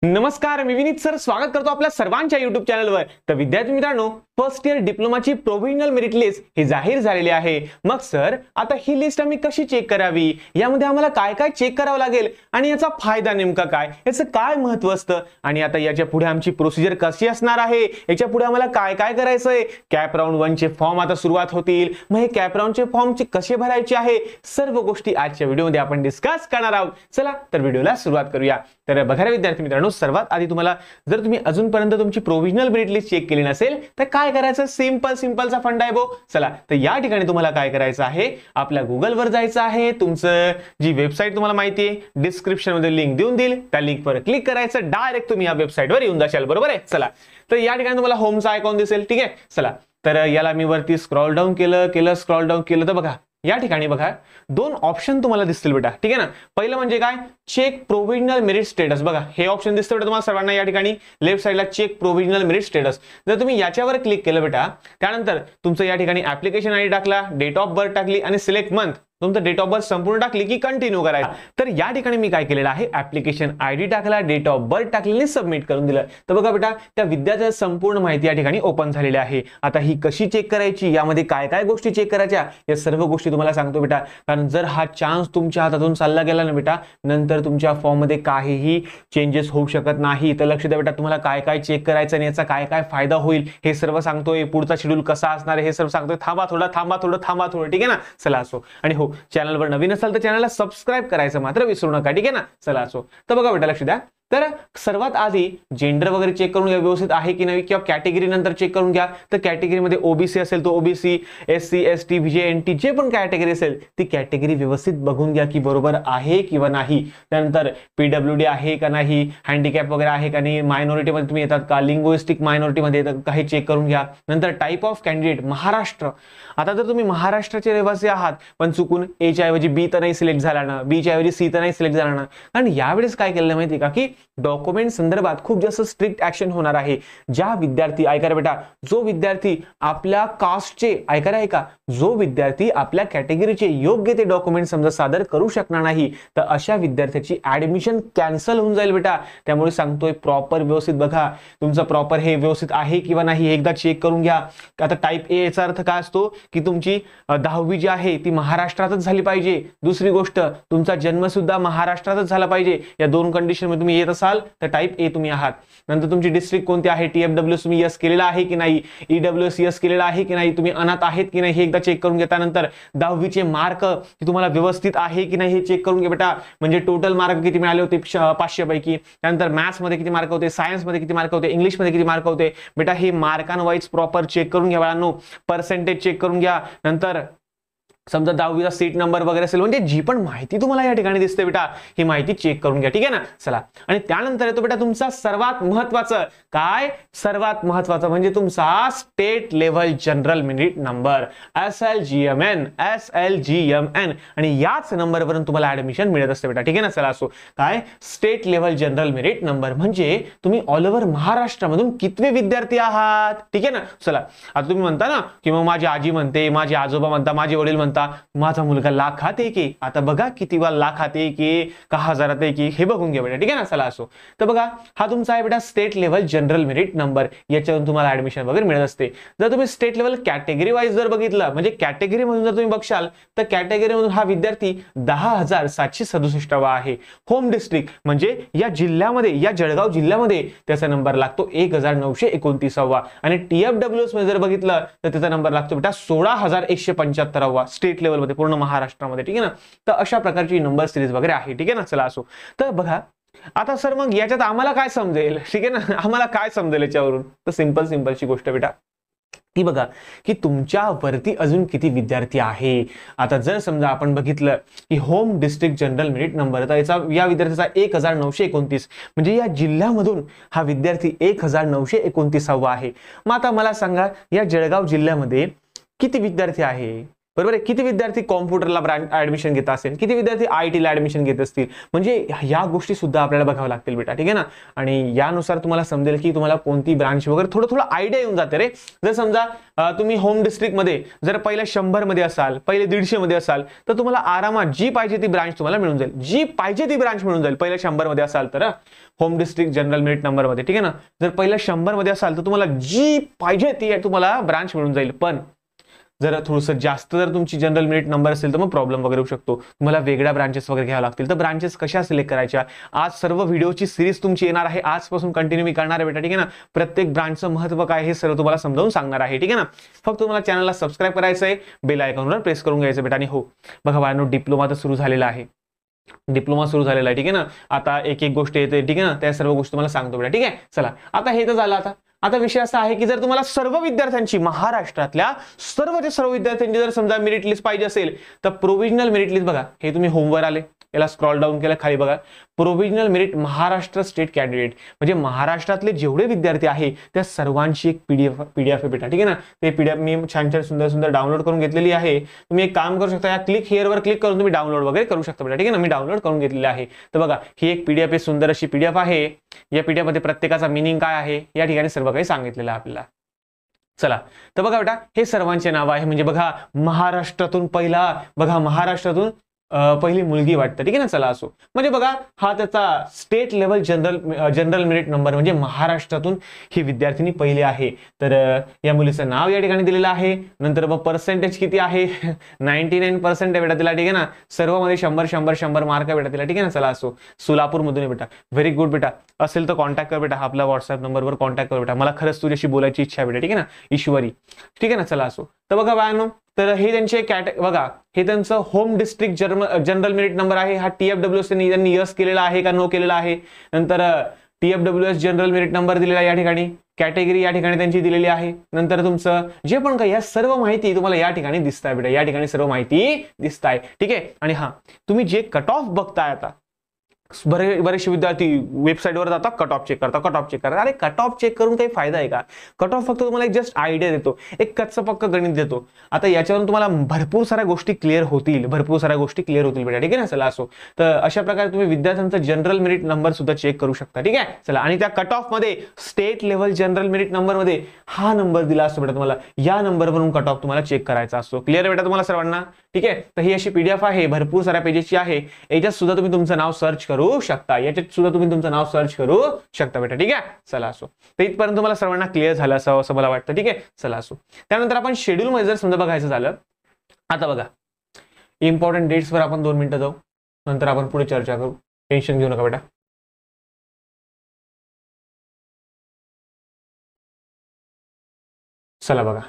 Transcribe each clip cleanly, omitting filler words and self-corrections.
नमस्कार, मी विनीत सर स्वागत करतो आपल्या सर्वांच्या YouTube चॅनलवर। तर विद्यार्थी मित्रांनो, फर्स्ट इयर डिप्लोमाची प्रोव्हिजनल मेरिट लिस्ट ही जाहीर झालेली आहे। मग सर आता ही लिस्ट आम्ही कशी चेक करावी, यामध्ये आम्हाला काय काय चेक करावं लागेल आणि याचा फायदा नेमका काय, याचं काय महत्त्व असतं आणि आता याच्या पुढे आमची प्रोसिजर कशी असणार आहे, याच्या पुढे आम्हाला काय काय करायचंय, कॅप राउंड 1 चे फॉर्म आता सुरुवात होतील, मग हे कॅप राउंड चे फॉर्म कसे भरायचे आहे, सर्व गोष्टी आजच्या व्हिडिओमध्ये आपण डिस्कस करणार आहोत। चला तर व्हिडिओला सुरुवात करूया। तर बघा रे विद्यार्थी मित्रांनो, सर्वात आधी तुम्हाला जर तुम्ही अजूनपर्यंत तुमची प्रोव्हिजनल मेरिट लिस्ट चेक केली नसेल तर काय करायचं, सिंपलचा फंडा आहे बो। चला तर या ठिकाणी तुम्हाला काय करायचं आहे, आपल्या गुगल वर जायचं आहे। तुमचं जी वेबसाईट तुम्हाला माहिती आहे, डिस्क्रिप्शन मध्ये लिंक देऊन देईल, त्या लिंक वर क्लिक करायचं, डायरेक्ट तुम्ही या वेबसाईट वर येऊन जाशाल, बरोबर आहे। चला तर या ठिकाणी तुम्हाला होमचा आयकॉन दिसेल, ठीक आहे। चला तर याला मी वरती स्क्रॉल डाऊन केलं तर बघा या ठिकाणी बघा दोन ऑप्शन तुम्हाला दिसतील बेटा, ठीक आहे ना। पहिलं म्हणजे काय, चेक प्रोव्हिजनल मेरिट स्टेटस, बघा हे ऑप्शन दिसतं बेटा तुम्हाला सर्वांना या ठिकाणी लेफ्ट साइडला, चेक प्रोव्हिजनल मेरिट स्टेटस। जर तुम्ही याच्यावर क्लिक केलं बेटा, त्यानंतर तुमचं या ठिकाणी ऍप्लिकेशन आयडी टाकला, डेट ऑफ बर्थ टाकली आणि सिलेक्ट मंथ, तुमचं डेट ऑफ बर्थ संपूर्ण टाकली की कंटिन्यू करायचं। तर या ठिकाणी मी काय केलेलं आहे, ऍप्लिकेशन आयडी टाकला, डेट ऑफ बर्थ टाकली आणि सबमिट करून दिलं। तर बघा बेटा त्या विद्यार्थ्याची संपूर्ण माहिती या ठिकाणी ओपन झालेली आहे। आता ही कशी चेक करायची, यामध्ये काय काय गोष्टी चेक करायच्या, या सर्व गोष्टी तुम्हाला सांगतो बेटा। कारण जर हा चान्स तुमच्या हातातून चालला गेला ना बेटा, नंतर तुमच्या फॉर्म मध्ये काहीही चेंजेस होऊ शकत नाही। तर लक्ष द्या बेटा, तुम्हाला काय काय चेक करायचं आणि याचा काय काय फायदा होईल हे सर्व सांगतोय। पुढचा शेड्यूल कसा असणार हे सर्व सांगतोय। थांबा थोडं, ठीक आहे ना। चला असो, आणि हो चॅनलवर नवीन असाल तर चॅनलला सबस्क्राइब करायचं मात्र विसरू नका, ठीक आहे ना। चला असो, तर बघा बेटा लक्ष द्या, तर सर्वात आधी जेंडर वगैरे चेक करून घ्या व्यवस्थित आहे की नाही, किंवा कॅटेगरी नंतर चेक करून घ्या। तर कॅटेगरीमध्ये ओबीसी असेल तो ओबीसी, एससी एसटी व्हीजेएनटी जे पण कॅटेगरी असेल ती कॅटेगरी व्यवस्थित बघून घ्या की बरोबर आहे किंवा नाही। त्यानंतर पीडब्ल्यूडी आहे का नाही, हँडिकॅप वगैरे आहे का नाही, मायनॉरिटी मध्ये तुम्ही येतात का, लिंग्विस्टिक मायनॉरिटी मध्ये येतात का, हे चेक करून घ्या। नंतर टाइप ऑफ कॅन्डिडेट, महाराष्ट्र, आता जर तुम्ही महाराष्ट्राचे रहिवासी आहात पण चुकून ए च्या ऐवजी बी तर नाही सिलेक्ट झाला ना, बी च्या ऐवजी सी तर नाही सिलेक्ट झाला ना, कारण यावेळेस काय केलं माहिती का की डॉक्युमेंट संदर्भात खूप जास्त स्ट्रिक्ट ऍक्शन होणार आहे। ज्या विद्यार्थी, ऐका बेटा, जो विद्यार्थी आपल्या कास्टचे, ऐका जो विद्यार्थी आपल्या कॅटेगरीचे योग्य ते डॉक्युमेंट समजा सादर करू शकणार नाही, तर अशा विद्यार्थ्याची ऍडमिशन कॅन्सल होऊन जाईल बेटा। त्यामुळे सांगतोय प्रॉपर व्यवस्थित बघा, तुमचं प्रॉपर हे व्यवस्थित आहे किंवा नाही एकदा चेक करून घ्या। आता टाइप ए याचा अर्थ काय असतो की तुमची 10वी जी आहे ती महाराष्ट्रातच झाली पाहिजे। दुसरी गोष्ट, तुमचा जन्म सुद्धा महाराष्ट्रातच झाला पाहिजे। या दोन कंडिशन मध्ये तुम्ही येत असाल तर टाइप ए तुम्ही आहात। नंतर तुमची डिस्ट्रिक्ट कोणती आहे, टीएफडब्ल्यूएस तुम्ही यस केलेला आहे की नाही, ईडब्ल्यूएस यस केलेला आहे की नाही, तुम्ही अनाथ आहेत की नाही हे एकदा चेक करून घ्या। त्यानंतर 10वीचे मार्क तुम्हाला व्यवस्थित आहे की नाही हे चेक करून घ्या बेटा, म्हणजे टोटल मार्क किती मिळाले होते 500 पैकी, त्यानंतर मॅथ्स मध्ये किती मार्क होते, सायन्स मध्ये किती मार्क होते, इंग्लिश मध्ये किती मार्क होते बेटा, हे मार्कांवाईज प्रॉपर चेक करून घ्या बाळांनो। पर्सेंटेज चेक करून घ्या। नंतर समजा 10वीचा सीट नंबर वगैरे असेल, म्हणजे जी पण माहिती तुम्हाला या ठिकाणी दिसते बेटा ही माहिती चेक करून घ्या, ठीक आहे ना। चला, आणि त्यानंतर येतो बेटा तुमचा सर्वात महत्वाचं काय, सर्वात महत्वाचं म्हणजे तुमचा state level general merit number, SLGMN, आणि याच नंबरवरून तुम्हाला ऍडमिशन मिळत असते बेटा, ठीक आहे ना। चला असो, काय state level general merit number म्हणजे तुम्ही ऑल ओव्हर महाराष्ट्रामधून कितवे विद्यार्थी आहात, ठीक आहे ना। चला, आता तुम्ही म्हणता ना की मग माझी आजी म्हणते, माझे आजोबा म्हणता, माझे वडील म्हणतात माझा मुलगा लाखात आहे की, आता बघा किती वेळा लाखात आहे की का हजारात आहे की हे बघून घ्या बेटा, ठीक आहे ना। चला असो, तर बघा हा तुमचा आहे बेटा state level general merit number, याच्यावरून तुम्हाला ऍडमिशन वगैरे मिळत असते। जर तुम्ही स्टेट लेव्हल कॅटेगरी वाईज जर बघितलं, म्हणजे कॅटेगरी मधून जर तुम्ही बघशाल तर कॅटेगरी मधून हा विद्यार्थी 10,767 आहे। होम डिस्ट्रिक्ट म्हणजे या जिल्ह्यामध्ये, या जळगाव जिल्ह्यामध्ये त्याचा नंबर लागतो 1929 आणि टीएफडब्ल्यूएस मध्ये जर बघितलं तर त्याचा नंबर लागतो बेटा 16,175 स्टेट लेवल मध्ये पूर्ण महाराष्ट्रामध्ये, ठीक आहे ना। तर अशा प्रकारची नंबर सिरीज वगैरे आहे, ठीक आहे ना। चला असो, तर बघा आता सर मग याच्यात आम्हाला काय समजेल, ठीक आहे ना, आम्हाला काय समजेल याच्यावरून, तर सिंपलची गोष्ट बेटा ती बघा की तुमच्या वरती अजून किती विद्यार्थी आहे। आता जर समजा आपण बघितलं की home district general merit number, तर याचा या विद्यार्थ्याचा 1929, म्हणजे या जिल्ह्यामधून हा विद्यार्थी 1929 आहे। मग आता मला सांगा या जळगाव जिल्ह्यामध्ये किती विद्यार्थी आहे, बरोबर आहे. किती विद्यार्थी कॉम्प्युटरला ऍडमिशन घेत असेल, किती विद्यार्थी IIT ला ऍडमिशन घेत असतील, म्हणजे या गोष्टी सुद्धा आपल्याला बघाव्या लागतील बेटा, ठीक आहे ना. आणि यानुसार तुम्हाला समजेल की तुम्हाला कोणती ब्रांच वगैरे थोडं आयडिया येऊन जाते रे. जर समजा तुम्ही होम डिस्ट्रिक्ट मध्ये जर पहिल्या 100 मध्ये असाल, पहिले 150 मध्ये असाल, तर तुम्हाला आरामात जी पाहिजे ती ब्रांच तुम्हाला मिळून जाईल, जी पाहिजे ती ब्रांच मिळून जाईल पहिल्या 100 मध्ये असाल तर. Home district general merit number मध्ये, ठीक आहे ना. जर पहिल्या 100 मध्ये असाल तर तुम्हाला जी पाहिजे ती तुम्हाला ब्रांच मिळून जाईल. पण जर थोडंसं जास्त जर तुमची जनरल मेरिट नंबर असेल तर मग प्रॉब्लेम वगैरे होऊ शकतो, तुम्हाला वेगळ्या ब्रांचेस वगैरे घ्याव्या लागतील. तर ब्रांचेस कशा सिलेक्ट करायच्या, आज सर्व व्हिडिओची सिरीज तुमची येणार आहे, आजपासून कंटिन्यू मी करणार आहे बेटा, ठीक आहे ना. प्रत्येक ब्रांचचं महत्व काय हे सर्व तुम्हाला समजावून सांगणार आहे, ठीक आहे ना. फक्त तुम्हाला चॅनलला सबस्क्राईब करायचं आहे, बेल आयकॉनवर प्रेस करून घ्यायचं बेटा. आणि हो बघा बाळांनो, डिप्लोमा तर सुरू झालेला आहे, डिप्लोमा सुरू झालेला आहे, ठीक आहे ना. आता एक एक गोष्ट येते, ठीक आहे ना, त्या सर्व गोष्टी तुम्हाला सांगतो बेटा, ठीक आहे. चला आता हे तर झालं. आता विषय असा आहे की जर तुम्हाला सर्व विद्यार्थ्यांची, महाराष्ट्रातल्या सर्व विद्यार्थ्यांची जर समजा मेरिट लिस्ट पाहिजे असेल तर प्रोव्हिजनल मेरिट लिस्ट बघा, हे तुम्ही होमवर आले, याला स्क्रॉल डाऊन केलं खाली बघा, provisional merit Maharashtra state candidate, म्हणजे महाराष्ट्रातले जेवढे विद्यार्थी आहे त्या सर्वांची एक पीडीएफ आहे बेटा, ठीक आहे ना. ते पीडीएफ मी छान सुंदर डाउनलोड करून घेतलेली आहे. तुम्ही एक काम करू शकता, या क्लिक हिअरवर क्लिक करून तुम्ही डाउनलोड वगैरे करू शकता बेटा, ठीक आहे ना. मी डाउनलोड करून घेतलेली आहे. तर बघा ही एक पीडीएफ आहे, सुंदर अशी पीडीएफ आहे. या पीडीएफ मध्ये प्रत्येकाचा मीनिंग काय आहे या ठिकाणी सर्व काही सांगितलेलं आहे आपल्याला. चला तर बघा बेटा, हे सर्वांचे नाव आहे, म्हणजे बघा महाराष्ट्रातून पहिली मुलगी वाटतं, ठीक आहे ना. चला असो, म्हणजे बघा हा त्याचा state level general merit number, म्हणजे महाराष्ट्रातून ही विद्यार्थिनी पहिली आहे. तर या मुलीचं नाव या ठिकाणी दिलेलं आहे. नंतर मग पर्सेंटेज किती आहे, 99% आहे बेटा तिला, ठीक आहे ना. सर्वमध्ये 100 मार्क आहे बेटा तिला, ठीक आहे ना. चला असो, सोलापूर मधून आहे बेटा, व्हेरी गुड बेटा. असेल तर कॉन्टॅक्ट कर बेटा, आपला व्हॉट्सअप नंबरवर कॉन्टॅक्ट कर बेटा, मला खरंच तुझ्याशी बोलायची इच्छा आहे बेटा, ठीक आहे ना. ईश्वरी, ठीक आहे ना. चला असो, तर बघा बाळांनो, तर हे त्यांचे बघा, हे त्यांचं home district general merit number आहे. हा TFWS त्यांनी यस केलेला आहे का नो केलेला आहे. नंतर TFWS जनरल मेरिट नंबर दिलेला या ठिकाणी, कॅटेगरी या ठिकाणी त्यांची दिलेली आहे. नंतर तुमचं जे पण काही या सर्व माहिती तुम्हाला या ठिकाणी दिसताय बेटा, या ठिकाणी सर्व माहिती दिसताय, ठीक आहे. आणि हा तुम्ही जे कट ऑफ बघताय, आता बरेचसे विद्यार्थी वेबसाईटवर जातात, कट ऑफ चेक करतात. अरे कट ऑफ चेक करून काही फायदा आहे का? कट ऑफ फक्त तुम्हाला एक जस्ट आयडिया देतो, एक कच्चं पक्क गणित देतो. आता याच्यावरून तुम्हाला भरपूर साऱ्या गोष्टी क्लिअर होतील बेटा, ठीक आहे ना. चला असो, तर अशा प्रकारे तुम्ही विद्यार्थ्यांचा जनरल मेरिट नंबर सुद्धा चेक करू शकता, ठीक आहे. चला, आणि त्या कट ऑफ मध्ये state level general merit number मध्ये हा नंबर दिला असतो बेटा तुम्हाला, या नंबरवरून कट ऑफ तुम्हाला चेक करायचा असतो. क्लिअर बेटा तुम्हाला सर्वांना, ठीक आहे. तर ही अशी पीडीएफ आहे, भरपूर साऱ्या पेजेसची आहे. याच्यात सुद्धा तुम्ही तुमचं नाव सर्च करू शकता, बेटा, ठीक आहे. चला असो, तर इथपर्यंत तुम्हाला सर्वांना क्लिअर झालं असं मला वाटतं, ठीक आहे. चला असो, त्यानंतर आपण शेड्यूल मध्ये जर समजा बघायचं झालं, आता बघा इम्पॉर्टंट डेट्स वर आपण 2 मिनिटं जाऊ, नंतर आपण पुढे चर्चा करू, टेन्शन घेऊ नका बेटा. चला बघा,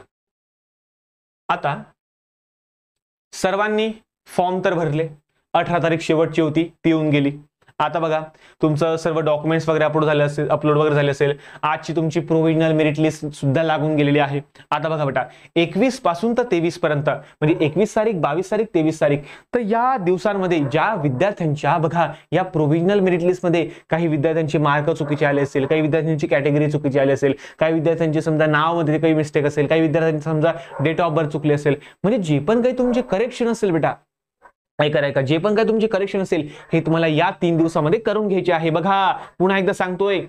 आता सर्वांनी फॉर्म तर भरले, 18 तारीख शेवटची होती, ती येऊन गेली. आता बघा तुमचं सर्व डॉक्युमेंट्स वगैरे अपलोड वगैरे झाले असेल. आजची तुमची प्रोव्हिजनल मेरिट लिस्ट सुद्धा लागून गेलेली आहे. आता बघा बेटा, 21 पासून तर 23 पर्यंत, म्हणजे 21 तारीख, 22 तारीख, 23 तारीख, तर या दिवसांमध्ये ज्या विद्यार्थ्यांच्या बघा या प्रोव्हिजनल मेरिट लिस्ट मध्ये काही विद्यार्थ्यांचे मार्क चुकीचे आले असेल, काही विद्यार्थ्यांची कॅटेगरी चुकीची आली असेल, काही विद्यार्थ्यांची समजा नावामध्ये काही मिस्टेक असेल, काही विद्यार्थ्यांची समजा डेट ऑफ बर्थ चुकली असेल, म्हणजे जे पण काही तुमचे करेक्शन असेल बेटा, ऐका, जे पण काय तुमचे करेक्शन असेल हे तुम्हाला या 3 दिवसामध्ये करून घ्यायचे आहे. बघा पुन्हा एकदा सांगतोय,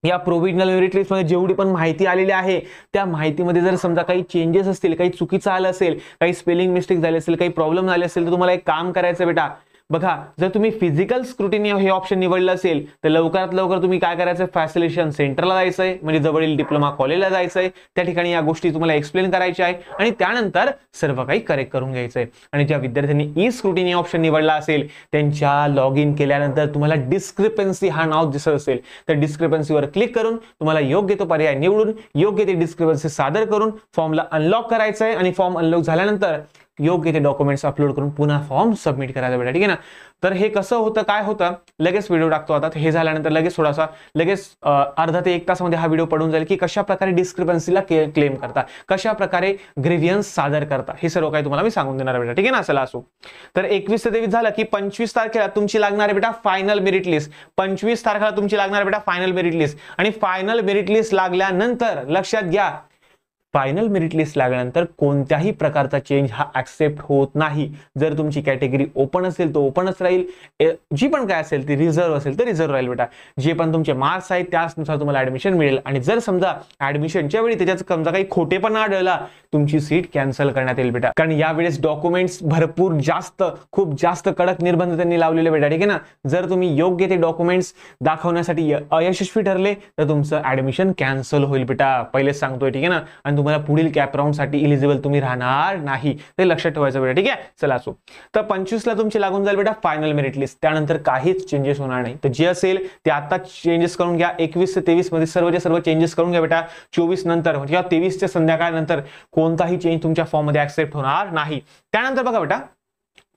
या प्रोव्हिजनल मेरिट लिस्ट मध्ये जेवढी पण माहिती आलेली आहे त्या माहितीमध्ये जर समजा काही चेंजेस असतील, काही चुकीचं आलं असेल, काही स्पेलिंग मिस्टेक झाली असेल, काही प्रॉब्लेम झाले असेल, तर तुम्हाला एक काम करायचं बेटा. बघा, जर तुम्ही फिजिकल स्क्रुटिनी हे ऑप्शन निवडलं असेल तर लवकरात लवकर तुम्ही काय करायचं, फॅसिलिटेशन सेंटरला जायचंय, म्हणजे जवळील डिप्लोमा कॉलेजला जायचंय, त्या ठिकाणी या गोष्टी तुम्हाला एक्सप्लेन करायच्या आहे आणि त्यानंतर सर्व काही करेक्ट करून घ्यायचंय. आणि ज्या विद्यार्थ्यांनी ई स्क्रुटिनी ऑप्शन निवडला असेल त्यांच्या लॉग इन केल्यानंतर तुम्हाला डिस्क्रिपन्सी हा नाव दिसत असेल तर डिस्क्रिपन्सीवर क्लिक करून तुम्हाला योग्य तो पर्याय निवडून योग्य ते डिस्क्रिपन्सी सादर करून फॉर्मला अनलॉक करायचं आहे. आणि फॉर्म अनलॉक झाल्यानंतर योग्य ते डॉक्युमेंट्स अपलोड करून पुन्हा फॉर्म सबमिट करायला बेटा, ठीक आहे ना. तर हे कसं होतं, काय होतं, लगेच व्हिडिओ टाकतो. आता हे झाल्यानंतर लगेच अर्धा ते 1 तासामध्ये हा व्हिडिओ पडून जाईल की कशा प्रकारे डिस्क्रिपन्सीला क्लेम करता, कशा प्रकारे ग्रीव्हियन्स सादर करता, हे सर्व काही तुम्हाला मी सांगून देणार बेटा, ठीक आहे ना. चला असो, तर 21 ते 23 झालं की 25 तारखेला तुमची लागणार आहे बेटा फायनल मेरिट लिस्ट. 25 तारखेला तुमची लागणार बेटा फायनल मेरिट लिस्ट. आणि फायनल मेरिट लिस्ट लागल्यानंतर लक्षात घ्या, फायनल मेरिट लिस्ट लागल्यानंतर कोणत्याही प्रकारचा चेंज हा ऍक्सेप्ट होत नाही. जर तुमची कॅटेगरी ओपन असेल तर ओपनच राहील, जी पण काय असेल ती रिझर्व्ह असेल तर रिझर्व्ह राहील बेटा. जे पण तुमचे मार्क्स आहेत त्यानुसार तुम्हाला ऍडमिशन मिळेल. आणि जर समजा ऍडमिशनच्या वेळी त्याच्यात समजा काही खोटेपणा आढळला, तुमची सीट कॅन्सल करण्यात येईल बेटा. कारण यावेळेस डॉक्युमेंट्स भरपूर जास्त, खूप जास्त कडक निर्बंध त्यांनी लावलेले बेटा, ठीक आहे ना. जर तुम्ही योग्य ते डॉक्युमेंट्स दाखवण्यासाठी अयशस्वी ठरले तर तुमचं ऍडमिशन कॅन्सल होईल बेटा, पहिलेच सांगतोय, ठीक आहे ना. आणि तुम्हाला पुढील कॅप राऊंड साठी इलिजिबल तुम्ही राहणार नाही, ते लक्षात ठेवायचं बेटा, ठीक आहे. चला असो, तर 25 ला तुमची लागून जाईल बेटा फायनल मेरिट लिस्ट. त्यानंतर काहीच चेंजेस होणार नाही. तर जे असेल ते आता चेंजेस करून घ्या. 21 ते 23 मध्ये सर्वचे सर्व चेंजेस करून घ्या बेटा. 24 नंतर किंवा 23 संध्याकाळनंतर कोणताही चेंज तुमच्या फॉर्म मध्ये ऍक्सेप्ट होणार नाही. त्यानंतर बघा बेटा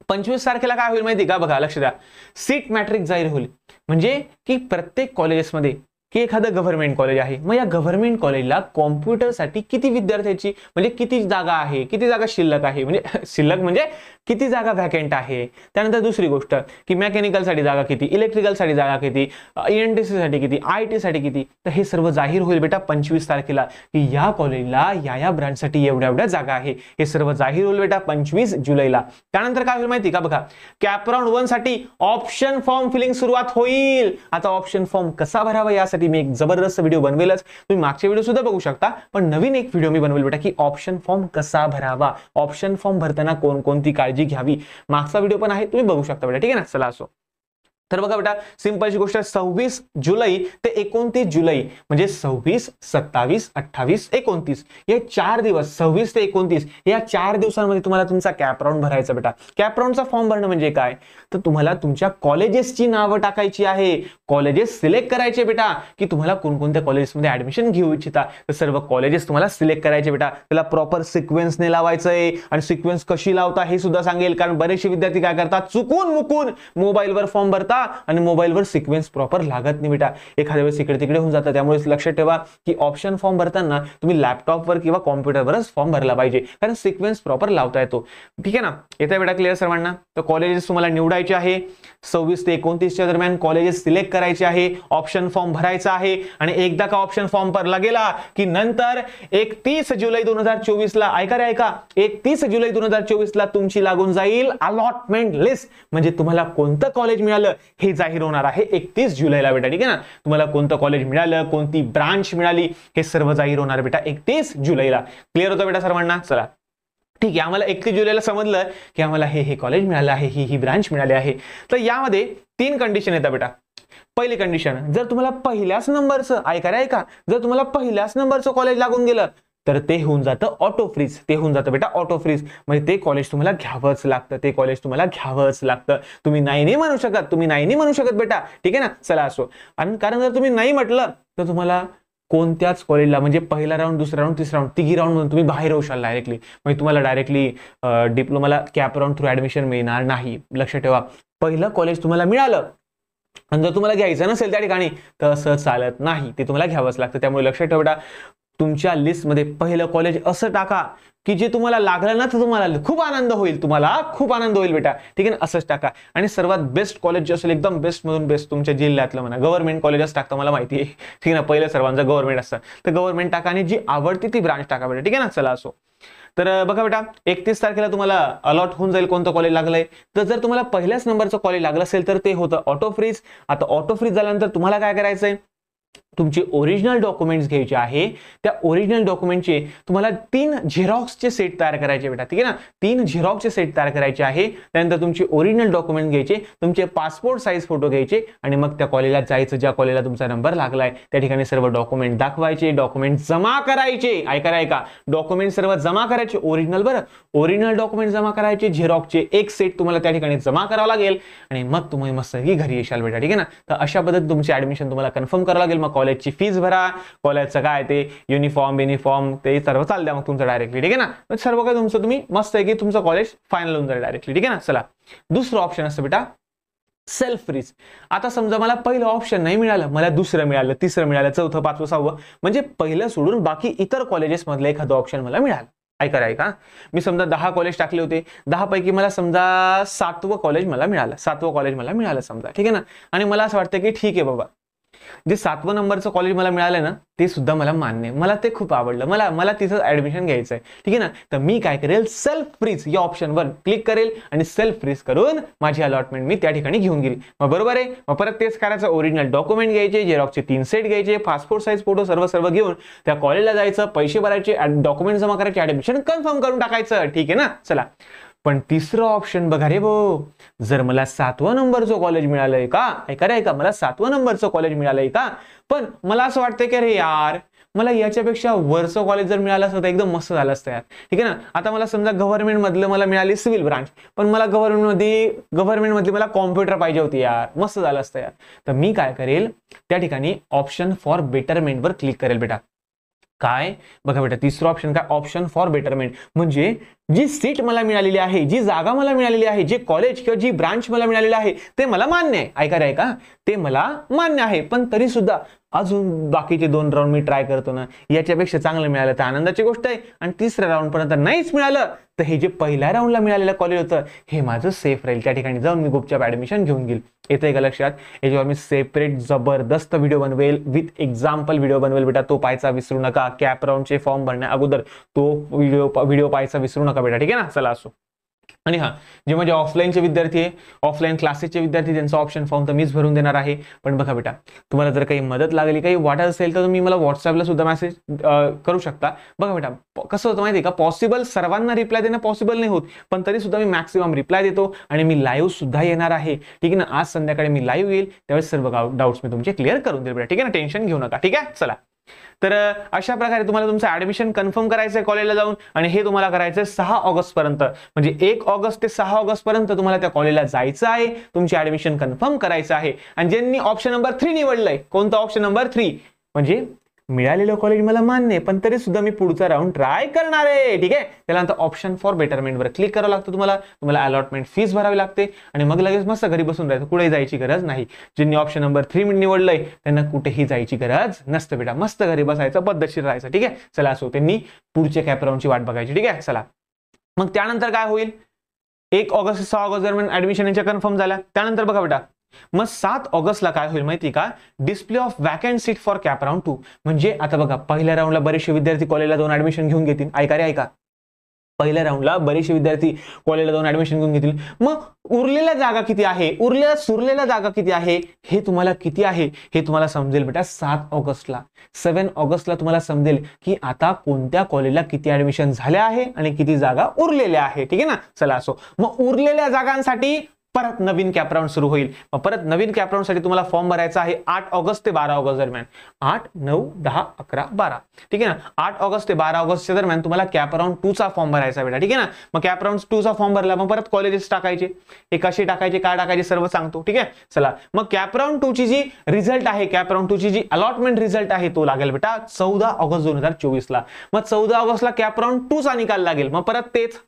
25 तारखेला काय होईल माहिती का, बघा लक्ष द्या, सीट मॅट्रिक्स जाहीर होईल. म्हणजे की प्रत्येक कॉलेजेसमध्ये की एखादं गव्हर्नमेंट कॉलेज आहे, मग या गव्हर्नमेंट कॉलेजला कॉम्प्युटरसाठी किती विद्यार्थ्यांची म्हणजे किती जागा आहे, किती जागा शिल्लक आहे, म्हणजे शिल्लक म्हणजे किती जागा व्हॅकंट आहे. त्यानंतर दुसरी गोष्ट की मेकॅनिकलसाठी जागा किती, इलेक्ट्रिकलसाठी जागा किती, ENTC साठी किती, IT साठी किती. तर हे सर्व जाहीर होईल बेटा 25 तारखेला की या कॉलेजला या ब्रांचसाठी एवढ्या एवढ्या जागा आहे. हे सर्व जाहीर होईल बेटा 25 जुलैला. त्यानंतर काय होईल माहिती का, बघा कॅप राऊंड 1 साठी ऑप्शन फॉर्म फिलिंग सुरुवात होईल. आता ऑप्शन फॉर्म कसा भरावा यासाठी मी एक जबरदस्त व्हिडिओ बनवेलच, तुम्ही मागचे व्हिडिओ सुद्धा बघू शकता. पण नवीन एक व्हिडिओ मी बनवेल बेटा की ऑप्शन फॉर्म कसा भरावा, ऑप्शन फॉर्म भरताना कोणकोणती काळजी घ्यावी, मागचा व्हिडिओ पण आहे, तुम्ही बघू शकता बेटा, ठीक आहे ना. चला असो, तर बघा बेटा सिंपलची गोष्ट 26 जुलै ते 29 जुलै म्हणजे 26, 27, 28, 29 हे 4 दिवस, 26 ते 29 या 4 दिवसांमध्ये तुम्हाला तुमचा कॅप राऊंड भरायचा बेटा. कॅप राऊंडचा फॉर्म भरणं म्हणजे काय, तर तुम्हाला तुमच्या कॉलेजेसची नावं टाकायची आहे, कॉलेजेस सिलेक्ट करायचे बेटा की तुम्हाला कोणकोणत्या कॉलेजेसमध्ये ऍडमिशन घेऊ इच्छिता. तर सर्व कॉलेजेस तुम्हाला सिलेक्ट करायचे बेटा. त्याला प्रॉपर सिक्वेन्सने लावायचंय आणि सिक्वेन्स कशी लावता हे सुद्धा सांगेल. कारण बरेचसे विद्यार्थी काय करतात, चुकून मुकून मोबाईलवर फॉर्म भरतात आणि मोबाईलवर सिक्वेन्स प्रॉपर लागत नाही बेटा, एखाद्या वेळेस इकडे तिकडे होऊन जातं. त्यामुळे लक्षात ठेवा की ऑप्शन फॉर्म भरताना तुम्ही लॅपटॉपवर किंवा कॉम्प्युटरवरच फॉर्म भरला पाहिजे, कारण सिक्वेन्स प्रॉपर लावता येतो, ठीक आहे ना. येतं बेटा क्लिअर सर्वांना. तर कॉलेजेस तुम्हाला निवडायचे आहे, 26 ते 29 दरम्यान कॉलेजेस सिलेक्ट करायचे आहे, ऑप्शन फॉर्म भरायचा आहे. आणि एकदा का ऑप्शन फॉर्म भरला गेला की नंतर 31 जुलै 2024 ला, ऐका रे ऐका, 31 जुलै 2024 ला तुमची लागून जाईल अलॉटमेंट लिस्ट. म्हणजे तुम्हाला कोणतं कॉलेज मिळालं हे जाहीर होणार आहे 31 जुलैला बेटा, ठीक आहे ना. तुम्हाला कोणतं कॉलेज मिळालं, कोणती ब्रांच मिळाली, हे सर्व जाहीर होणार बेटा 31 जुलैला. क्लिअर होतं बेटा सर्वांना. चला ठीक आहे, आम्हाला 31 जुलैला समजलं की आम्हाला हे कॉलेज मिळालं आहे, ही ब्रांच मिळाली आहे. तर यामध्ये 3 कंडिशन येतात बेटा. पहिली कंडिशन, जर तुम्हाला पहिल्याच नंबरचं, ऐका रे ऐका, जर तुम्हाला पहिल्याच नंबरचं कॉलेज लागून गेलं तर ते होऊन जातं ऑटो फ्रीज, ते होऊन जातं बेटा ऑटो फ्रीज. म्हणजे ते कॉलेज तुम्हाला घ्यावंच लागतं, ते कॉलेज तुम्हाला घ्यावंच लागतं. तुम्ही नाही म्हणू शकत, तुम्ही नाही म्हणू शकत बेटा, ठीक आहे ना. चला असो, आणि कारण जर तुम्ही नाही म्हटलं तर तुम्हाला कोणत्याच कॉलेजला म्हणजे पहिला राऊंड, दुसरा राऊंड, तिसरा राऊंड, तिघी राऊंड म्हणून तुम्ही बाहेर होशाल डायरेक्टली. म्हणजे तुम्हाला डायरेक्टली डिप्लोमाला कॅप राऊंड थ्रू ऍडमिशन मिळणार नाही. लक्षात ठेवा, पहिलं कॉलेज तुम्हाला मिळालं आणि जर तुम्हाला घ्यायचं नसेल त्या ठिकाणी तर असं चालत नाही, ते तुम्हाला घ्यावंच लागतं. त्यामुळे लक्षात ठेवा बेटा, तुमच्या लिस्टमध्ये पहिलं कॉलेज असं टाका की जे तुम्हाला लागलं ना तर तुम्हाला खूप आनंद होईल, तुम्हाला खूप आनंद होईल बेटा, ठीक आहे ना. असंच टाका. आणि सर्वात बेस्ट कॉलेज जे असेल, एकदम बेस्ट मधून बेस्ट तुमच्या जिल्ह्यातलं म्हणा, गव्हर्नमेंट कॉलेजच टाकतं, मला माहिती आहे, ठीक आहे ना. पहिलं सर्वांचं गव्हर्नमेंट असतं तर गव्हर्नमेंट टाका आणि जी आवडती ती ब्रांच टाका बेटा, ठीक आहे ना. चला असो, तर बघा बेटा 31 तारखेला तुम्हाला अलॉट होऊन जाईल कोणतं कॉलेज लागलंय. तर जर तुम्हाला पहिल्याच नंबरचं कॉलेज लागलं असेल तर ते होतं ऑटो फ्रीज. आता ऑटो फ्रीज झाल्यानंतर तुम्हाला काय करायचंय, तुमचे ओरिजिनल डॉक्युमेंट्स घ्यायचे आहे. त्या ओरिजिनल डॉक्युमेंटचे तुम्हाला 3 झेरॉक्सचे सेट तयार करायचे बेटा, ठीक आहे ना. 3 झेरॉक्सचे सेट तयार करायचे आहे. त्यानंतर तुमचे ओरिजिनल डॉक्युमेंट घ्यायचे, तुमचे पासपोर्ट साईज फोटो घ्यायचे आणि मग त्या कॉलेजला जायचं, ज्या कॉलेजला तुमचा नंबर लागलाय त्या ठिकाणी सर्व डॉक्युमेंट दाखवायचे, डॉक्युमेंट जमा करायचे. ऐका, डॉक्युमेंट सर्व जमा करायचे, ओरिजिनल बरं, ओरिजिनल डॉक्युमेंट जमा करायचे, झेरॉक्सचे एक सेट तुम्हाला त्या ठिकाणी जमा करावं लागेल आणि मग तुम्ही मस्त घरी येशाल बेटा, ठीक आहे ना. तर अशा पद्धतीने तुमचे ऍडमिशन तुम्हाला कन्फर्म करावं लागेल. मग कॉलेजची फीस भरा, कॉलेजचं काय ते युनिफॉर्म ते सर्व चाल द्या मग तुमचं डायरेक्टली, ठीक आहे ना. सर्व काय तुमचं तुम्ही मस्त आहे की तुमचं कॉलेज फायनल होऊन जाईल डायरेक्टली, ठीक आहे ना. चला दुसरं ऑप्शन असतं बेटा सेल्फ फ्रीज. आता समजा मला पहिलं ऑप्शन नाही मिळालं, मला दुसरं मिळालं, तिसरं मिळालं, चौथं, पाचवं, सहावं, म्हणजे पहिलं सोडून बाकी इतर कॉलेजेस मधलं एखादं ऑप्शन मला मिळालं. ऐका, मी समजा 10 कॉलेज टाकले होते, 10 पैकी मला समजा 7वं कॉलेज मला मिळालं, 7वं कॉलेज मला मिळालं समजा, ठीक आहे ना. आणि मला असं वाटतं की ठीक आहे बाबा, जे 7व्या नंबरचं कॉलेज मला मिळालं ना ते सुद्धा मला मान्य आहे, मला ते खूप आवडलं, मला तिथं ऍडमिशन घ्यायचं आहे, ठीक आहे ना. तर मी काय करेल, सेल्फ फ्रीज या ऑप्शनवर क्लिक करेल आणि सेल्फ फ्रीज करून माझी अलॉटमेंट मी त्या ठिकाणी घेऊन गेली. मग बरोबर आहे, मग परत तेच करायचं, ओरिजिनल डॉक्युमेंट घ्यायचे, झेरॉक्सचे 3 सेट घ्यायचे, पासपोर्ट साईज फोटो सर्व घेऊन त्या कॉलेजला जायचं, पैसे भरायचे, डॉक्युमेंट जमा करायचे, ऍडमिशन कन्फर्म करून टाकायचं, ठीक आहे ना. चला, पण तिसरं ऑप्शन बघा रे भाऊ, जर मला 7व्या नंबरचं कॉलेज मिळालंय का, ऐका मला 7व्या नंबरचं कॉलेज मिळालंय का, पण मला असं वाटतंय की अरे यार मला याच्यापेक्षा वरचं कॉलेज जर मिळालं असतं तर एकदम मस्त झालं असतं यार, ठीक आहे ना. आता मला समजा गव्हर्नमेंट मधलं मला मिळाली सिव्हिल ब्रांच, पण मला गव्हर्नमेंट मधली मला कॉम्प्युटर पाहिजे होती यार, मस्त झालं असतं यार. तर मी काय करेल, त्या ठिकाणी ऑप्शन फॉर बेटरमेंट वर क्लिक करेल बेटा. काय बघा बेटा, तिसरं ऑप्शन काय, ऑप्शन फॉर बेटरमेंट, म्हणजे जी सीट मला मिळालेली आहे, जी जागा मला मिळालेली आहे, जे कॉलेज किंवा जी ब्रांच मला मिळालेली आहे ते मला मान्य आहे, ऐका ते मला मान्य आहे, पण तरी सुद्धा अजून बाकीचे 2 राऊंड मी ट्राय करतो ना, याच्यापेक्षा चांगलं मिळालं तर आनंदाची गोष्ट आहे, आणि तिसऱ्या राऊंड पर्यंत नाहीच मिळालं तर हे जे पहिल्या राऊंडला मिळालेलं कॉलेज होतं हे माझं सेफ राहील, त्या ठिकाणी जाऊन मी गुपचाप ऍडमिशन घेऊन घेईल. येतंय का लक्षात? याच्यावर मी सेपरेट जबरदस्त व्हिडिओ बनवेल, विथ एक्झाम्पल व्हिडिओ बनवेल बेटा, तो पाहायचा विसरू नका. कॅप राऊंडचे फॉर्म भरण्या अगोदर तो व्हिडिओ पाहायचा विसरू नका बेटा, ठीक आहे ना. चला असो. आणि हा, जे माझे ऑफलाईनचे विद्यार्थी आहे, ऑफलाईन क्लासेसचे विद्यार्थी, त्यांचा ऑप्शन फॉर्म तर मीच भरून देणार आहे. पण बघा बेटा, तुम्हाला जर काही मदत लागली, काही वाटत असेल तर तुम्ही मला व्हॉट्सअपला सुद्धा मेसेज करू शकता. बघा बेटा, कसं होतं माहिती आहे का, पॉसिबल सर्वांना रिप्लाय देणं पॉसिबल नाही होत, पण तरी सुद्धा मी मॅक्सिमम रिप्लाय देतो आणि मी लाईव्ह सुद्धा येणार आहे, ठीक आहे ना. आज संध्याकाळी मी लाईव्ह येईल, त्यावेळेस सर्व डाऊट्स मी तुमचे क्लिअर करून देईल बेटा, ठीक आहे ना. टेन्शन घेऊ नका, ठीक आहे. चला, तर अशा प्रकारे तुम्हाला तुमचं ऍडमिशन कन्फर्म करायचं आहे कॉलेजला जाऊन, आणि हे तुम्हाला करायचं आहे 6 ऑगस्ट पर्यंत, म्हणजे 1 ऑगस्ट ते 6 ऑगस्ट पर्यंत तुम्हाला त्या कॉलेजला जायचं आहे, तुमची ऍडमिशन कन्फर्म करायचं आहे. आणि ज्यांनी ऑप्शन नंबर 3 निवडलंय, कोणतं ऑप्शन नंबर 3, म्हणजे मिळालेलं कॉलेज मला मान्य आहे पण तरी सुद्धा मी पुढचा राऊंड ट्राय करणार आहे, ठीक आहे. त्यानंतर ऑप्शन फॉर बेटरमेंट वर क्लिक करावं लागतं, तुम्हाला अलॉटमेंट फीस भरावी लागते आणि मग लगेच मस्त घरी बसून राहायचं, कुठेही जायची गरज नाही. ज्यांनी ऑप्शन नंबर 3 निवडलंय त्यांना कुठेही जायची गरज नसतं बेटा, मस्त घरी बसायचं, पद्धतशीर राहायचं, ठीक आहे. चला असो, त्यांनी पुढच्या कॅप राऊंडची वाट बघायची, ठीक आहे. चला, मग त्यानंतर काय होईल, 1 ऑगस्ट ते 6 ऑगस्ट दरम्यान ऍडमिशन यांच्या कन्फर्म झाल्या. त्यानंतर बघा बेटा, मग 7 ऑगस्टला काय होईल माहिती का, display of vacant seat for cap round 2. म्हणजे आता बघा, पहिल्या राऊंडला बरेचसे विद्यार्थी कॉलेजला जाऊन ऍडमिशन घेऊन घेतील, ऐका, पहिल्या राऊंडला बरेचसे विद्यार्थी कॉलेजला जाऊन ऍडमिशन घेऊन घेतील. मग उरलेल्या जागा किती आहे, सुरलेल्या जागा किती आहे, हे तुम्हाला किती आहे हे तुम्हाला समजेल बेटा 7 ऑगस्टला तुम्हाला समजेल की आता कोणत्या कॉलेजला किती ऍडमिशन झाल्या आहे आणि किती जागा उरलेल्या आहे, ठीक आहे ना. चला असो, मग उरलेल्या जागांसाठी परत नवीन कॅप राऊंड सुरू होईल. परत नवीन कॅप राऊंड साठी तुम्हाला फॉर्म भरायचा आहे 8 ऑगस्ट ते 12 ऑगस्ट दरम्यान, 8, 9, 10, 11, 12, ठीक आहे ना. 8 ऑगस्ट ते 12 ऑगस्टच्या दरम्यान तुम्हाला कॅप राऊंड 2 चा फॉर्म भरायचा बेटा, ठीक आहे ना. मग कॅप राऊंड 2 चा फॉर्म भरला, मग परत कॉलेजेस टाकायचे, हे कसे टाकायचे, काय टाकायचे सर्व सांगतो, ठीक आहे. चला, मग कॅप राऊंड 2 ची जी रिझल्ट आहे, कॅप राऊंड 2 ची जी अलॉटमेंट रिझल्ट आहे तो लागेल बेटा 14 ऑगस्ट 2024 ला. मग 14 ऑगस्टला कॅप राऊंड 2 चा निकाल लागेल. मग परत तेच,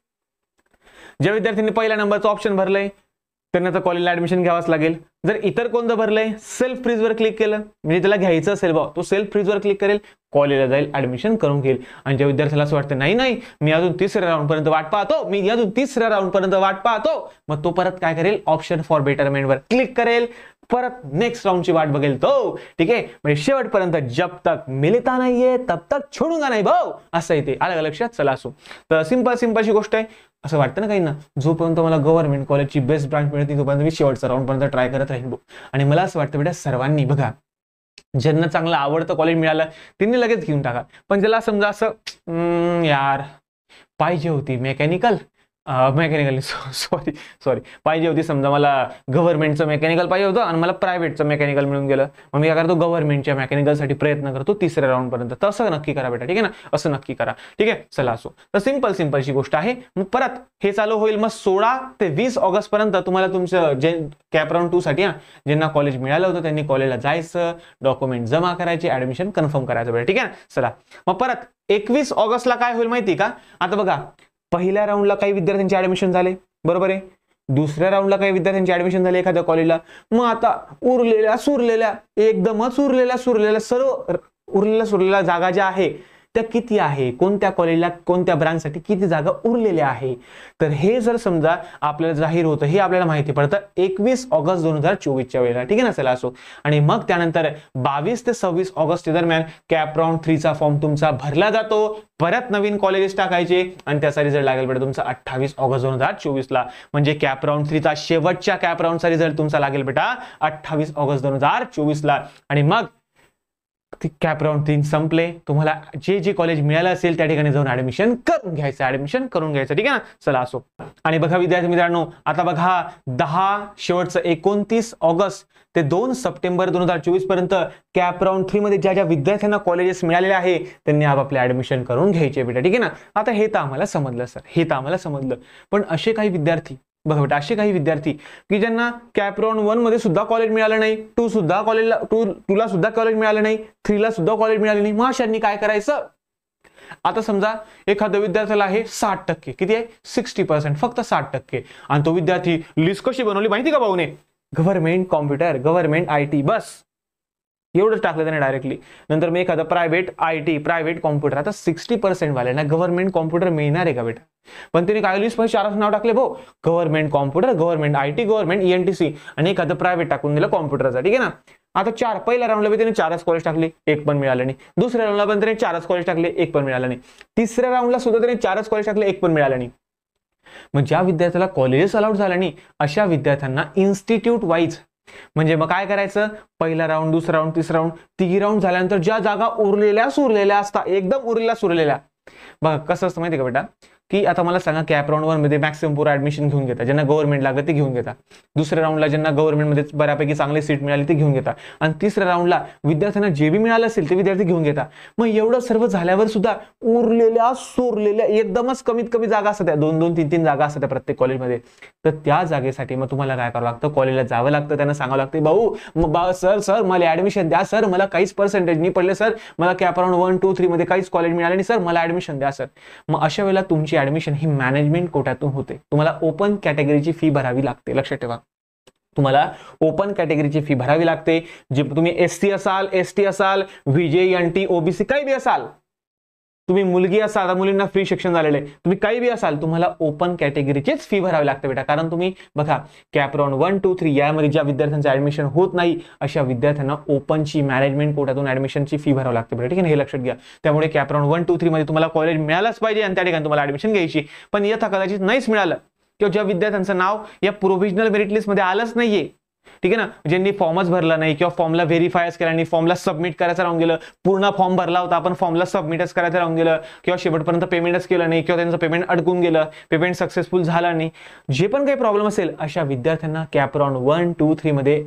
ज्या विद्यार्थ्यांनी पहिल्या नंबरचं ऑप्शन भरलंय त्यांना तर कॉलेजला ऍडमिशन घ्यावंच लागेल. जर इतर कोणतं भरलंय, सेल्फ फ्रीज वर क्लिक केलं, म्हणजे त्याला घ्यायचं असेल बा, तो सेल्फ फ्रीज वर क्लिक करेल, कॉलेजला जाईल, ऍडमिशन करून घेईल. आणि ज्या विद्यार्थ्याला असं वाटतं नाही मी अजून 3ऱ्या राऊंड पर्यंत वाट पाहतो, मग तो परत काय करेल, ऑप्शन फॉर बेटरमेंट वर क्लिक करेल, परत नेक्स्ट राऊंडची वाट बघेल तो, ठीक आहे. म्हणजे शेवटपर्यंत जब तक मिलता नाहीये तब तक छोडूंगा नाही भाऊ, असं येते, आलं लक्षात. चला असो, तर सिंपलची गोष्ट आहे. असं वाटतं ना काही ना, जोपर्यंत मला गव्हर्नमेंट कॉलेजची बेस्ट ब्रांच मिळत नाही तोपर्यंत मी शेवटचा राऊंड पर्यंत ट्राय करत राहीन. आणि मला असं वाटतं बेटा, सर्वांनी बघा, ज्यांना चांगलं आवडतं कॉलेज मिळालं त्यांनी लगेच घेऊन टाका. पण ज्याला समजा असं यार पाहिजे होती मेकॅनिकल सॉरी पाहिजे होती, समजा मला गव्हर्नमेंटचं मेकॅनिकल पाहिजे होतं आणि मला प्रायव्हेटचं मेकॅनिकल मिळून गेलं, मग मी काय करतो, गव्हर्नमेंटच्या मेकॅनिकलसाठी प्रयत्न करतो 3ऱ्या राऊंड पर्यंत. तसं नक्की करा बेटा, ठीक आहे ना, असं नक्की करा, ठीक आहे. चला असो, तर सिंपलची गोष्ट आहे. मग परत हे चालू होईल, मग 16 ते 20 ऑगस्ट पर्यंत तुम्हाला तुमचं जे कॅप राऊंड 2 साठी ज्यांना कॉलेज मिळालं होतं त्यांनी कॉलेजला जायचं, डॉक्युमेंट जमा करायचे, ऍडमिशन कन्फर्म करायचं बेटा, ठीक आहे. चला, मग परत 21 ऑगस्टला काय होईल माहिती का, आता बघा, पहिल्या राऊंडला काही विद्यार्थ्यांचे ऍडमिशन झाले, बरोबर आहे. दुसऱ्या राऊंडला काही विद्यार्थ्यांचे ऍडमिशन झाले एखाद्या कॉलेजला. मग आता उरलेल्या सुरलेल्या जागा ज्या आहे त्या किती आहे, कोणत्या कॉलेजला कोणत्या ब्रांचसाठी किती जागा उरलेल्या आहे. तर हे जर समजा आपल्याला जाहीर होतं, हे आपल्याला माहिती पडतं 21 ऑगस्ट 2024च्या वेळेला, ठीक आहे ना. चला असो. आणि मग त्यानंतर 22 ते 26 ऑगस्ट दरम्यान कॅप राऊंड 3 चा फॉर्म तुमचा भरला जातो. परत नवीन कॉलेजेस टाकायचे आणि त्याचा रिझल्ट लागेल बेटा तुमचा 28 ऑगस्ट 2024 ला. म्हणजे कॅप राऊंड 3 चा शेवटच्या कॅप राऊंडचा रिझल्ट तुमचा लागेल बेटा 28 ऑगस्ट 2024 ला. आणि मग कॅप राऊंड 3 संपले, तुम्हाला जे जे कॉलेज मिळालं असेल त्या ठिकाणी जाऊन ऍडमिशन करून घ्यायचं, ठीक आहे ना. चला असो. आणि बघा विद्यार्थी मित्रांनो, आता बघा 10 शेवटचं 29 ऑगस्ट ते 2 सप्टेंबर 2024 पर्यंत कॅप राऊंड 3 मध्ये ज्या ज्या विद्यार्थ्यांना कॉलेजेस मिळालेले आहे त्यांनी आपापले ऍडमिशन करून घ्यायचे बेटा, ठीक आहे ना. आता हे तर आम्हाला समजलं सर, हे तर आम्हाला समजलं. पण असे काही विद्यार्थी बघा बेटा, असे काही विद्यार्थी की ज्यांना कॅप राऊंड 1 मध्ये सुद्धा कॉलेज मिळालं नाही, 2 सुद्धा कॉलेजला 2 ला सुद्धा कॉलेज मिळालं नाही, 3 ला सुद्धा कॉलेज मिळालं नाही, मग अशांनी काय करायचं. आता समजा एखाद्या विद्यार्थ्याला आहे 60%, किती आहे 60%, फक्त 60%. आणि तो विद्यार्थी लिस्ट कशी बनवली माहिती का भाऊने, गव्हर्नमेंट कॉम्प्युटर, गव्हर्नमेंट IT, बस एवढंच टाकलं त्याने डायरेक्टली. नंतर मी एखादा प्रायव्हेट IT, प्रायव्हेट कॉम्प्युटर. आता 60% वाल्यांना गव्हर्नमेंट कॉम्प्युटर मिळणार आहे का बेटा. पण त्यांनी काय लिस्ट मध्ये 4 नाव टाकले भाऊ, government computer, government IT, government ENTC आणि एखादं प्रायव्हेट टाकून दिलं कॉम्प्युटरचा, ठीक आहे ना. आता 4 पहिल्या राऊंडला त्यांनी 4च कॉलेज टाकले, एक पण मिळालं नाही. दुसऱ्या राऊंडला पण त्यांनी 4च कॉलेज टाकले, एक पण मिळालं नाही. तिसऱ्या राऊंडला सुद्धा त्यांनी 4च कॉलेज टाकले, एक पण मिळालं नाही. मग ज्या विद्यार्थ्याला कॉलेजेस अलाउड झालं नाही अशा विद्यार्थ्यांना इन्स्टिट्यूट वाईज, म्हणजे मग काय करायचं, पहिला राऊंड, दुसरा राऊंड, तिसरा राऊंड, तिघी राऊंड झाल्यानंतर ज्या जागा उरलेल्या असतात, एकदम उरलेल्या बघा कसं असतं माहिती का बेटा, की आता मला सांगा कॅप राऊंड 1 मध्ये मॅक्सिमम पूर्ण ऍडमिशन घेऊन घेता, ज्यांना गव्हर्नमेंट लागतं ते घेऊन घेता. दुसऱ्या राऊंडला ज्यांना गव्हर्नमेंट मध्ये बऱ्यापैकी चांगली सीट मिळाली ते घेऊन घेता. आणि तिसऱ्या राऊंडला विद्यार्थ्यांना जे बी मिळालं असेल ते विद्यार्थी घेऊन घेता. मग एवढं सर्व झाल्यावर सुद्धा सोरलेल्या एकदमच कमीत कमी जागा असतात, 2-2, 3-3 जागा असतात प्रत्येक कॉलेजमध्ये. तर त्या जागेसाठी मग तुम्हाला काय करावं लागतं, कॉलेजला जावं लागतं, त्यांना सांगावं लागतं भाऊ सर मला ऍडमिशन द्या सर, मला काहीच पर्सेंटेज नाही पडले सर, मला कॅप राऊंड 1, 2, 3 मध्ये काहीच कॉलेज मिळाले नाही सर, मला ऍडमिशन द्या सर. मग अशा वेळेला तुमची ऍडमिशन ही मॅनेजमेंट कोट्यातून होते. तुम्हाला ओपन कॅटेगरीची फी भरावी लागते, लक्षात ठेवा. तुम्हाला ओपन कॅटेगरीची फी भरावी लागते. जे तुम्ही SC असाल, ST असाल, VJ, NT, OBC काही बी असाल, तुम्ही मुलगी असाल, मुलींना फ्री शिक्षण झालेले, तुम्ही काही बी असाल, तुम्हाला ओपन कॅटेगरीचीच फी भरावी लागते बेटा. कारण तुम्ही बघा कॅप राऊंड 1, 2, 3 यामध्ये ज्या विद्यार्थ्यांचं ऍडमिशन होत नाही अशा विद्यार्थ्यांना ओपनची मॅनेजमेंट कोट्यातून ऍडमिशनची फी भरावी लागते बेटा, ठीक आहे, हे लक्षात घ्या. त्यामुळे कॅप राऊंड 1, 2, 3 मध्ये तुम्हाला कॉलेज मिळालंच पाहिजे आणि त्या ठिकाणी तुम्हाला ऍडमिशन घ्यायची. पण यथा कदाचित नाहीच मिळालं किंवा ज्या विद्यार्थ्यांचं नाव या प्रोव्हिजनल मेरिट लिस्ट मध्ये आलंच नाहीये, ठीक आहे ना, ज्यांनी फॉर्मच भरला नाही किंवा फॉर्मला व्हेरीफायच केला नाही, फॉर्मला सबमिट करायचं राहून गेलं, पूर्ण फॉर्म भरला होता आपण फॉर्मला सबमिटच करायचं राहून गेलं किंवा शेवटपर्यंत पेमेंटच केलं नाही किंवा त्यांचं पेमेंट अडकून गेलं, पेमेंट सक्सेसफुल झाला नाही, जे पण काही प्रॉब्लेम असेल अशा विद्यार्थ्यांना कॅप राऊंड 1, 2, 3 मध्ये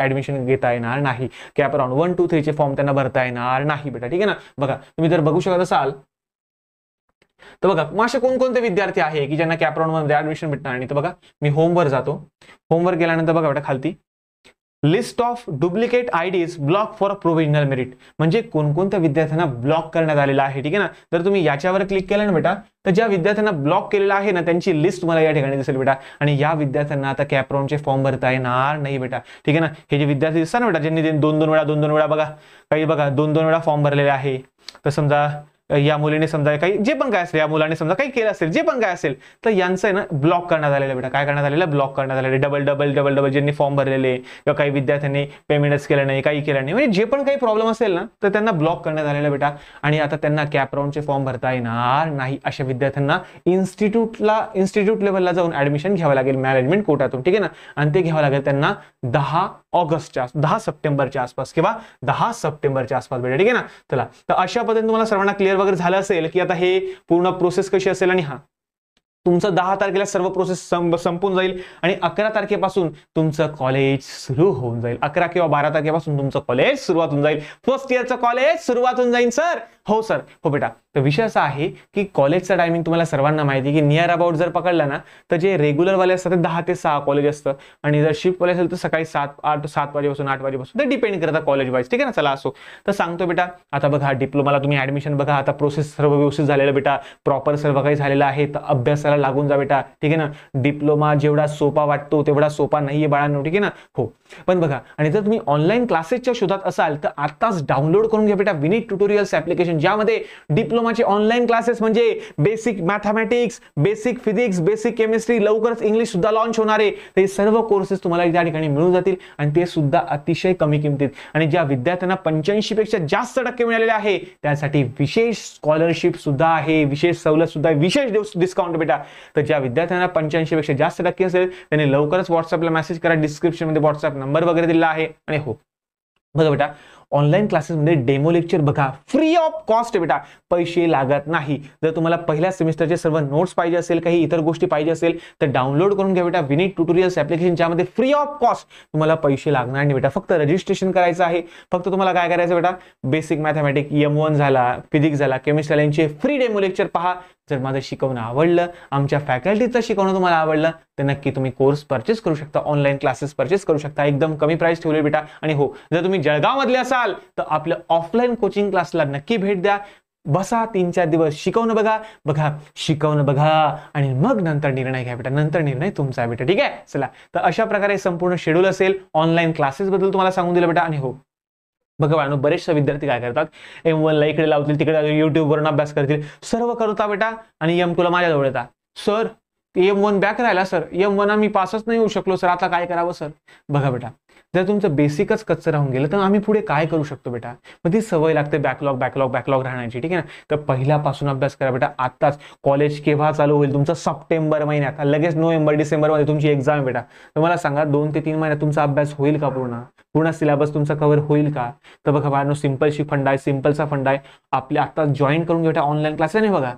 ऍडमिशन घेता येणार नाही. कॅप राऊंड 1, 2, 3 चे फॉर्म त्यांना भरता येणार नाही बेटा, ठीक आहे ना. बघा तुम्ही जर बघू शकत असाल तर बघा मग असे कोणकोणते विद्यार्थी आहे की ज्यांना कॅप राऊंड मध्ये ऍडमिशन भेटणार नाही. तर बघा मी होमवर जातो, होमवर गेल्यानंतर बघा बेटा खालती list of duplicate IDs block for provisional merit, म्हणजे कोणकोणत्या विद्यार्थ्यांना ब्लॉक करण्यात आलेला आहे, ठीक आहे ना. तर तुम्ही याच्यावर क्लिक केलं ना बेटा, तर ज्या विद्यार्थ्यांना ब्लॉक केलेला आहे ना त्यांची लिस्ट तुम्हाला या ठिकाणी दिसेल बेटा. आणि या विद्यार्थ्यांना आता कॅप राऊंडचे फॉर्म भरता येणार नाही बेटा, ठीक आहे ना. हे जे विद्यार्थी दिसतात ना बेटा ज्यांनी 2-2 वेळा बघा, काही बघा 2-2 वेळा फॉर्म भरलेले आहे, तर समजा या मुलीने समजा काही जे पण काय असेल, या मुलाने समजा काही केलं असेल, जे पण काय असेल, तर यांचं आहे ना ब्लॉक करण्यात आलेलं बेटा. काय करण्यात आलेलं, ब्लॉक करण्यात आलेले. डबल ज्यांनी फॉर्म भरलेले किंवा काही विद्यार्थ्यांनी पेमेंटच केलं नाही, काही केलं नाही, म्हणजे जे पण काही प्रॉब्लेम असेल ना तर त्यांना ब्लॉक करण्यात आलेलं बेटा. आणि आता त्यांना कॅप राऊंडचे फॉर्म भरता येणार नाही. अशा विद्यार्थ्यांना इन्स्टिट्यूट लेवलला जाऊन ऍडमिशन घ्यावं लागेल मॅनेजमेंट कोट्यातून, ठीक आहे ना. आणि ते घ्यावं लागेल त्यांना 10 सप्टेंबरच्या आसपास किंवा 10 सप्टेंबरच्या आसपास बेटा, ठीक आहे ना. चला, तर अशा पद्धतीने तुम्हाला सर्वांना क्लिअर वगैरे झालं असेल की आता हे पूर्ण प्रोसेस कशी असेल. आणि हा तुमचं 10 तारखेला सर्व प्रोसेस संपून जाईल आणि 11 तारखेपासून तुमचं कॉलेज सुरू होऊन जाईल. 11 किंवा 12 तारखेपासून तुमचं कॉलेज सुरुवात होऊन जाईल. फर्स्ट इयरचं कॉलेज सुरुवात होऊन जाईल सर. हो सर, हो बेटा. तर विषय असा आहे की कॉलेजचा टायमिंग तुम्हाला सर्वांना माहिती की नियर अबाउट जर पकडला ना तर जे रेग्युलर वाले असतात ते 10 ते 6 कॉलेज असतं आणि जर शिफ्ट वाले असेल तर सकाळी 7 वाजेपासून 8 वाजेपासून, ते डिपेंड करतं कॉलेज वाईज, ठीक आहे ना. चला असो, तर सांगतो बेटा. आता बघा डिप्लोमाला तुम्ही ऍडमिशन बघा, आता प्रोसेस सर्व व्यवस्थित झालेलं बेटा, प्रॉपर सर्व काही झालेलं आहे, तर अभ्यासाला लागून जा बेटा, ठीक आहे ना. डिप्लोमा जेवढा सोपा वाटतो तेवढा सोपा नाहीये बाळांनो, ठीक आहे ना. हो, पण बघा, आणि जर तुम्ही ऑनलाईन क्लासेसच्या शोधात असाल तर आताच डाउनलोड करून घ्या बेटा विनीत ट्युटोरियल्स ऍप्लिकेशन, ॲप्लिकेशन ज्यामध्ये डिप्लोमाचे ऑनलाईन क्लासेस म्हणजे basic mathematics, basic physics, basic chemistry, लवकरच इंग्लिश सुद्धा लॉन्च होणार आहे. ते सर्व कोर्सेस तुम्हाला या ठिकाणी मिळून जातील आणि ते सुद्धा अतिशय कमी किमतीत. आणि ज्या विद्यार्थ्यांना 85 पेक्षा जास्त टक्के मिळालेले आहे त्यासाठी विशेष स्कॉलरशिप सुद्धा आहे, विशेष सवलत सुद्धा, विशेष डिस्काउंट बेटा. तर ज्या विद्यार्थ्यांना 85 पेक्षा जास्त टक्के असेल त्यांनी लवकरच व्हॉट्सअपला मेसेज करा. डिस्क्रिप्शन मध्ये व्हॉट्सअप नंबर वगैरे दिला आहे. आणि हो बघा बेटा, ऑनलाईन क्लासेसमध्ये डेमो लेक्चर बघा फ्री ऑफ कॉस्ट बेटा, पैसे लागत नाही. जर तुम्हाला पहिल्या सेमिस्टरचे सर्व नोट्स पाहिजे असेल, काही इतर गोष्टी पाहिजे असेल तर डाउनलोड करून घ्या बेटा विनीत ट्युटोरियल्स ॲप्लिकेशन, ज्यामध्ये फ्री ऑफ कॉस्ट तुम्हाला पैसे लागणार नाही बेटा. फक्त रजिस्ट्रेशन करायचं आहे. फक्त तुम्हाला काय करायचं बेटा, बेसिक मॅथमॅटिक्स M1 झाला, फिजिक्स झाला, केमिस्ट्री यांचे फ्री डेमो लेक्चर पहा. जर माझं शिकवणं आवडलं, आमच्या फॅकल्टीचं शिकवणं तुम्हाला आवडलं तर नक्की तुम्ही कोर्स परचेस करू शकता, ऑनलाईन क्लासेस परचेस करू शकता. एकदम कमी प्राइस ठेवले बेटा. आणि हो, जर तुम्ही जळगाव मधले असाल तर आपल्या ऑफलाईन कोचिंग क्लासला नक्की भेट द्या. बसा 3-4 दिवस शिकवणं बघा शिकवणं बघा आणि मग नंतर निर्णय घ्या बेटा. नंतर निर्णय तुमचा आहे बेटा. ठीक आहे, चला. तर अशा प्रकारे संपूर्ण शेड्यूल असेल. ऑनलाईन क्लासेस बद्दल तुम्हाला सांगून दिलं बेटा. आणि हो बघा बाळांनो, बरेचसे विद्यार्थी काय करतात, M1 ला इकडे लावतील, तिकडे युट्यूब वरून अभ्यास करतील, सर्व करता बेटा. आणि M2 ला माझ्याजवळ येतात, सर M1 बॅक राहिला सर, M1 मी पासच नाही होऊ शकलो सर, आता काय करावं सर. बघा बेटा, जर तुमचं बेसिकच कच्चं राहून गेलं तर आम्ही पुढे काय करू शकतो बेटा. मग ती सवय लागते बॅकलॉग राहण्याची. ठीक आहे ना. तर पहिल्यापासून अभ्यास करा बेटा. आताच कॉलेज केव्हा चालू होईल तुमचं, सप्टेंबर महिन्यात, लगेच नोव्हेंबर डिसेंबर मध्ये तुमची एक्झाम बेटा. तर मला सांगा 2 ते 3 महिन्यात तुमचा अभ्यास होईल का, पूर्ण सिलेबस तुमचा कव्हर होईल का. तर बघा बाळांनो, सिंपलची फंड आहे, सिंपलचा फंड आहे आपल्या. आता जॉईन करून घ्या बेटा ऑनलाईन क्लासेस. नाही बघा,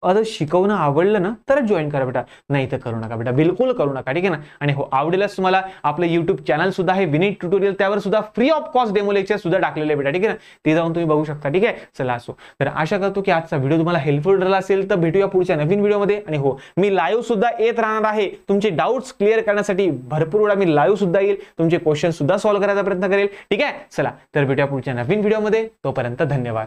अगर शिकवणं आवडलं ना तरच जॉईन करा बेटा, नाही तर करू नका बेटा, बिलकुल करू नका. ठीक आहे ना. आणि हो, आवडेलच तुम्हाला आपलं युट्यूब चॅनल सुद्धा आहे विनीत ट्युटोरियल, त्यावर सुद्धा free of cost demo lecture सुद्धा टाकलेले बेटा. ठीक आहे ना, ते जाऊन तुम्ही बघू शकता. ठीक आहे, चला असो. तर आशा करतो की आजचा व्हिडिओ तुम्हाला हेल्पफुल ठरला असेल. तर भेटूया पुढच्या नवीन व्हिडिओमध्ये. आणि हो, मी लाईव्ह सुद्धा येत राहणार आहे तुमचे डाऊट्स क्लिअर करण्यासाठी. भरपूर वेळा मी लाईव्ह सुद्धा येईल, तुमचे क्वेश्चन सुद्धा सॉल्व्ह करायचा प्रयत्न करेल. ठीक आहे, चला तर भेटूया पुढच्या नवीन व्हिडिओमध्ये. तोपर्यंत धन्यवाद.